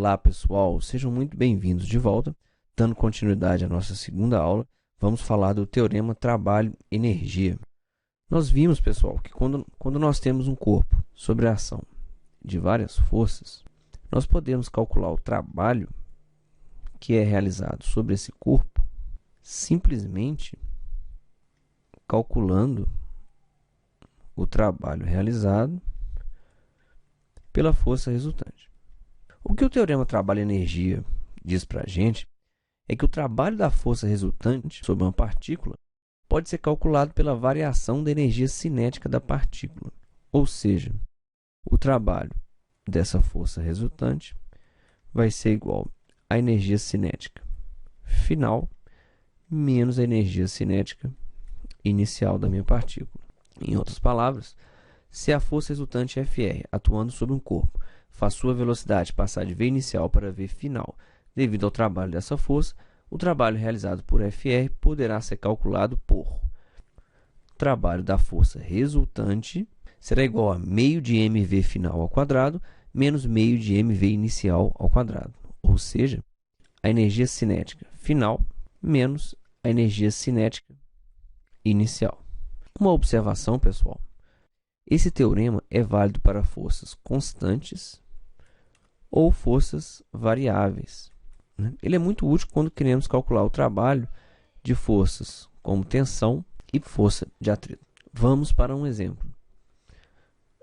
Olá pessoal, sejam muito bem-vindos de volta. Dando continuidade à nossa segunda aula, vamos falar do teorema trabalho-energia. Nós vimos, pessoal, que quando nós temos um corpo sob a ação de várias forças, nós podemos calcular o trabalho que é realizado sobre esse corpo simplesmente calculando o trabalho realizado pela força resultante. O que o teorema trabalho-energia diz para a gente é que o trabalho da força resultante sobre uma partícula pode ser calculado pela variação da energia cinética da partícula, ou seja, o trabalho dessa força resultante vai ser igual à energia cinética final menos a energia cinética inicial da minha partícula. Em outras palavras, se a força resultante Fr atuando sobre um corpo faz sua velocidade passar de V inicial para V final devido ao trabalho dessa força, o trabalho realizado por Fr poderá ser calculado por o trabalho da força resultante será igual a meio de mv final ao quadrado menos meio de mv inicial ao quadrado, ou seja, a energia cinética final menos a energia cinética inicial. Uma observação, pessoal: esse teorema é válido para forças constantes ou forças variáveis. Ele é muito útil quando queremos calcular o trabalho de forças como tensão e força de atrito. Vamos para um exemplo.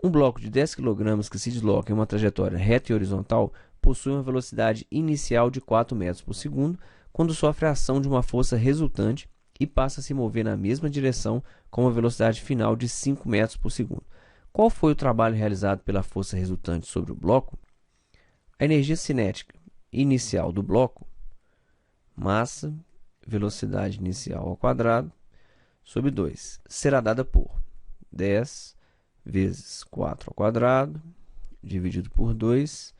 Um bloco de 10 kg que se desloca em uma trajetória reta e horizontal possui uma velocidade inicial de 4 metros por segundo quando sofre a ação de uma força resultante e passa a se mover na mesma direção com uma velocidade final de 5 metros por segundo. Qual foi o trabalho realizado pela força resultante sobre o bloco? A energia cinética inicial do bloco, massa, velocidade inicial ao quadrado, sobre 2, será dada por 10 vezes 4 ao quadrado, dividido por 2.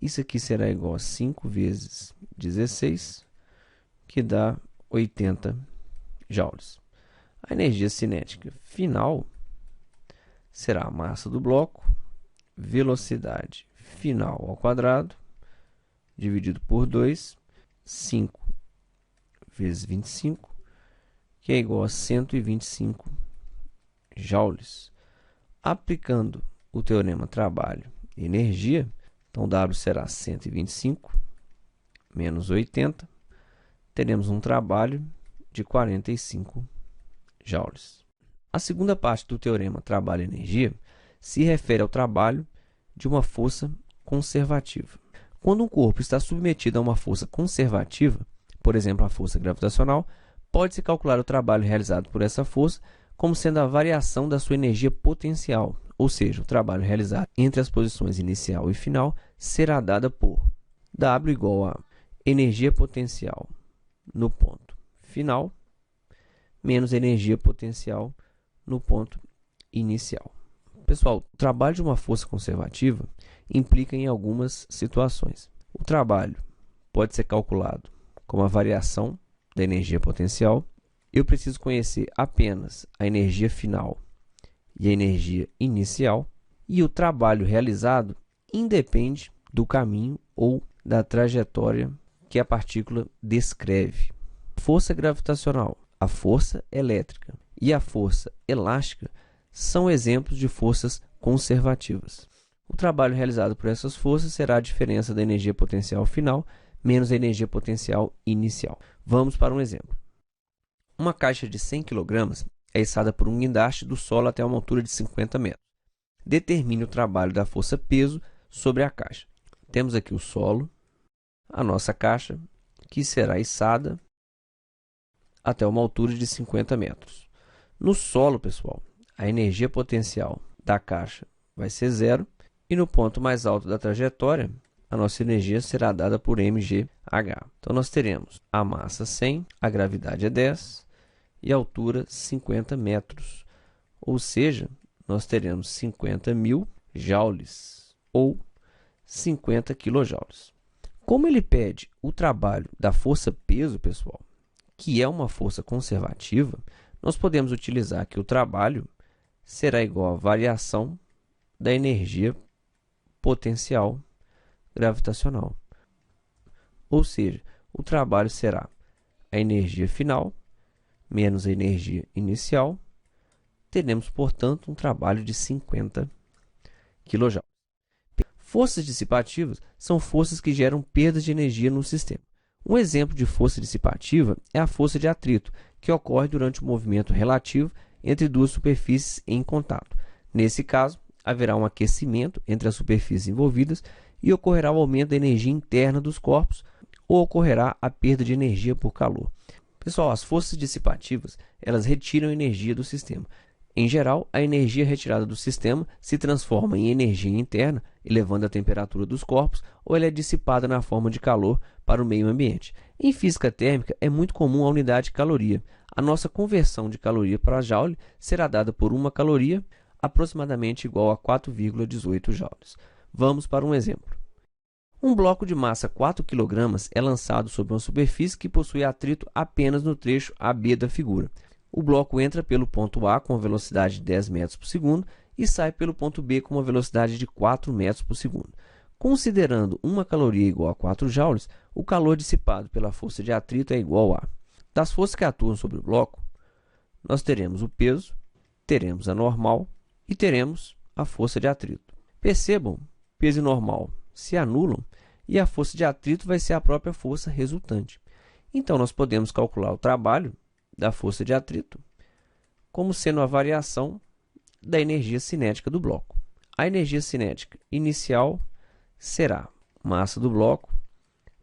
Isso aqui será igual a 5 vezes 16, que dá 80 joules. A energia cinética final será a massa do bloco, velocidade final ao quadrado, dividido por 2, 5 vezes 25, que é igual a 125 joules. Aplicando o teorema trabalho e energia, então W será 125 menos 80, teremos um trabalho de 45 joules. A segunda parte do teorema trabalho e energia se refere ao trabalho de uma força conservativa. Quando um corpo está submetido a uma força conservativa, por exemplo, a força gravitacional, pode-se calcular o trabalho realizado por essa força como sendo a variação da sua energia potencial, ou seja, o trabalho realizado entre as posições inicial e final será dada por W igual a energia potencial no ponto final menos energia potencial no ponto inicial. Pessoal, o trabalho de uma força conservativa implica em algumas situações. O trabalho pode ser calculado como a variação da energia potencial. Eu preciso conhecer apenas a energia final e a energia inicial, e o trabalho realizado independe do caminho ou da trajetória que a partícula descreve. Força gravitacional, a força elétrica e a força elástica são exemplos de forças conservativas. O trabalho realizado por essas forças será a diferença da energia potencial final menos a energia potencial inicial. Vamos para um exemplo. Uma caixa de 100 kg é içada por um guindaste do solo até uma altura de 50 metros. Determine o trabalho da força peso sobre a caixa. Temos aqui o solo, a nossa caixa, que será içada até uma altura de 50 metros. No solo, pessoal, a energia potencial da caixa vai ser zero e no ponto mais alto da trajetória, a nossa energia será dada por mgh. Então, nós teremos a massa 100, a gravidade é 10 e a altura 50 metros. Ou seja, nós teremos 50.000 joules ou 50 quilojoules. Como ele pede o trabalho da força-peso, pessoal, que é uma força conservativa, nós podemos utilizar que o trabalho será igual à variação da energia potencial gravitacional. ou seja, o trabalho será a energia final menos a energia inicial. Teremos, portanto, um trabalho de 50 kJ. Forças dissipativas são forças que geram perdas de energia no sistema. Um exemplo de força dissipativa é a força de atrito, que ocorre durante o movimento relativo entre duas superfícies em contato. Nesse caso, haverá um aquecimento entre as superfícies envolvidas e ocorrerá o aumento da energia interna dos corpos ou ocorrerá a perda de energia por calor. Pessoal, as forças dissipativas, elas retiram energia do sistema. Em geral, a energia retirada do sistema se transforma em energia interna, elevando a temperatura dos corpos, ou ela é dissipada na forma de calor para o meio ambiente. Em física térmica, é muito comum a unidade de caloria. A nossa conversão de caloria para joule será dada por uma caloria, aproximadamente igual a 4,18 joules. Vamos para um exemplo. Um bloco de massa 4 kg é lançado sobre uma superfície que possui atrito apenas no trecho AB da figura. O bloco entra pelo ponto A com uma velocidade de 10 metros por segundo e sai pelo ponto B com uma velocidade de 4 metros por segundo. Considerando uma caloria igual a 4 joules, o calor dissipado pela força de atrito é igual a... Das forças que atuam sobre o bloco, nós teremos o peso, teremos a normal e teremos a força de atrito. Percebam, peso e normal se anulam e a força de atrito vai ser a própria força resultante. Então, nós podemos calcular o trabalho da força de atrito como sendo a variação da energia cinética do bloco. A energia cinética inicial será massa do bloco,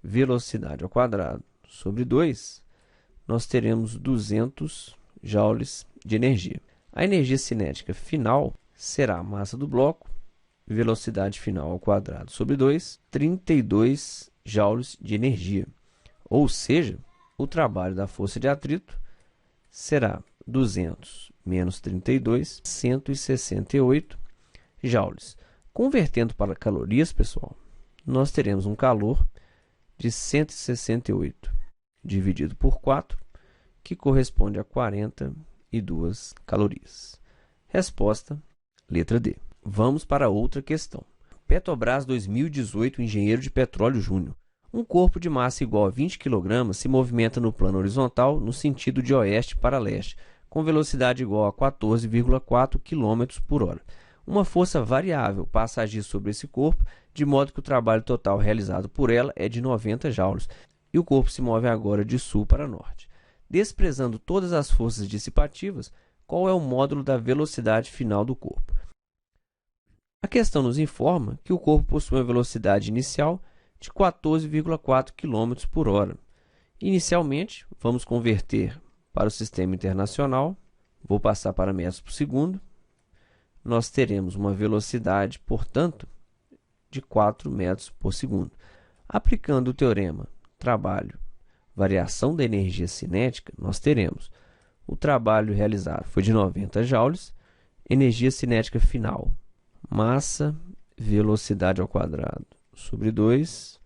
velocidade ao quadrado sobre 2, nós teremos 200 joules de energia. A energia cinética final será a massa do bloco, velocidade final ao quadrado sobre 2, 32 joules de energia. Ou seja, o trabalho da força de atrito será 200 menos 32, 168 joules. Convertendo para calorias, pessoal, nós teremos um calor de 168 dividido por 4, que corresponde a 42 calorias. Resposta, letra D. Vamos para outra questão. Petrobras 2018, engenheiro de petróleo júnior. Um corpo de massa igual a 20 kg se movimenta no plano horizontal no sentido de oeste para leste, com velocidade igual a 14,4 km por hora. Uma força variável passa a agir sobre esse corpo, de modo que o trabalho total realizado por ela é de 90 joules, e o corpo se move agora de sul para norte. Desprezando todas as forças dissipativas, qual é o módulo da velocidade final do corpo? A questão nos informa que o corpo possui uma velocidade inicial de 14,4 km por hora. Inicialmente, vamos converter para o sistema internacional, vou passar para metros por segundo, nós teremos uma velocidade, portanto, de 4 metros por segundo. Aplicando o teorema trabalho, variação da energia cinética, nós teremos o trabalho realizado foi de 90 joules, energia cinética final, massa, velocidade ao quadrado sobre 2,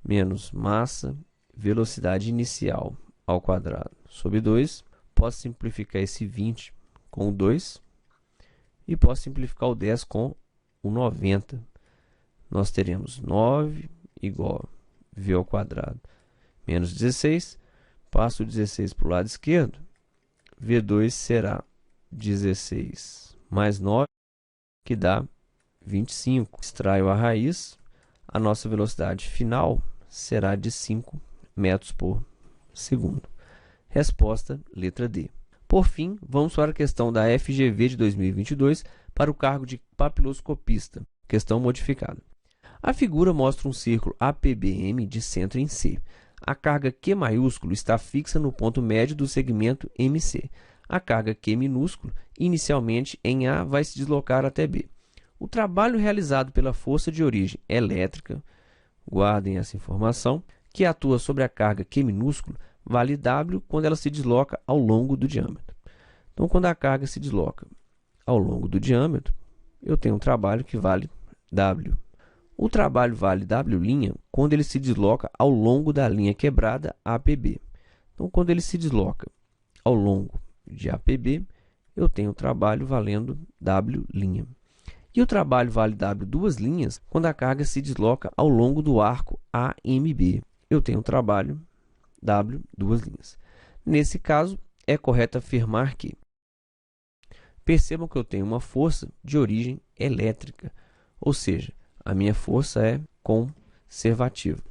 menos massa, velocidade inicial ao quadrado sobre 2. Posso simplificar esse 20 com o 2 e posso simplificar o 10 com o 90. Nós teremos 9 igual a v ao quadrado menos 16. Passo o 16 para o lado esquerdo. V2 será 16 mais 9, que dá 25. Extraio a raiz. A nossa velocidade final será de 5 metros por segundo. Resposta, letra D. Por fim, vamos para a questão da FGV de 2022 para o cargo de papiloscopista. Questão modificada. A figura mostra um círculo APBM de centro em C. A carga Q maiúsculo está fixa no ponto médio do segmento MC. A carga Q minúsculo, inicialmente em A, vai se deslocar até B. O trabalho realizado pela força de origem elétrica, guardem essa informação, que atua sobre a carga Q minúsculo, vale W quando ela se desloca ao longo do diâmetro. Então, quando a carga se desloca ao longo do diâmetro, eu tenho um trabalho que vale W. O trabalho vale W' quando ele se desloca ao longo da linha quebrada APB. Então, quando ele se desloca ao longo de APB, eu tenho o trabalho valendo W'. E o trabalho vale W duas linhas quando a carga se desloca ao longo do arco AMB. eu tenho um trabalho W, duas linhas. Nesse caso, é correto afirmar que percebam que eu tenho uma força de origem elétrica, ou seja, a minha força é conservativa.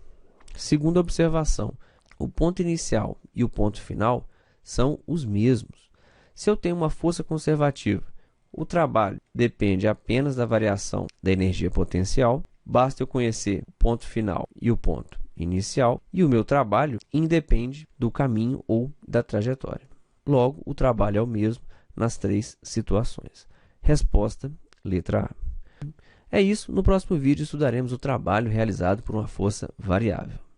Segunda observação, o ponto inicial e o ponto final são os mesmos. Se eu tenho uma força conservativa, o trabalho depende apenas da variação da energia potencial, basta eu conhecer o ponto final e o ponto inicial, e o meu trabalho independe do caminho ou da trajetória. Logo, o trabalho é o mesmo nas três situações. Resposta, letra A. É isso, no próximo vídeo estudaremos o trabalho realizado por uma força variável.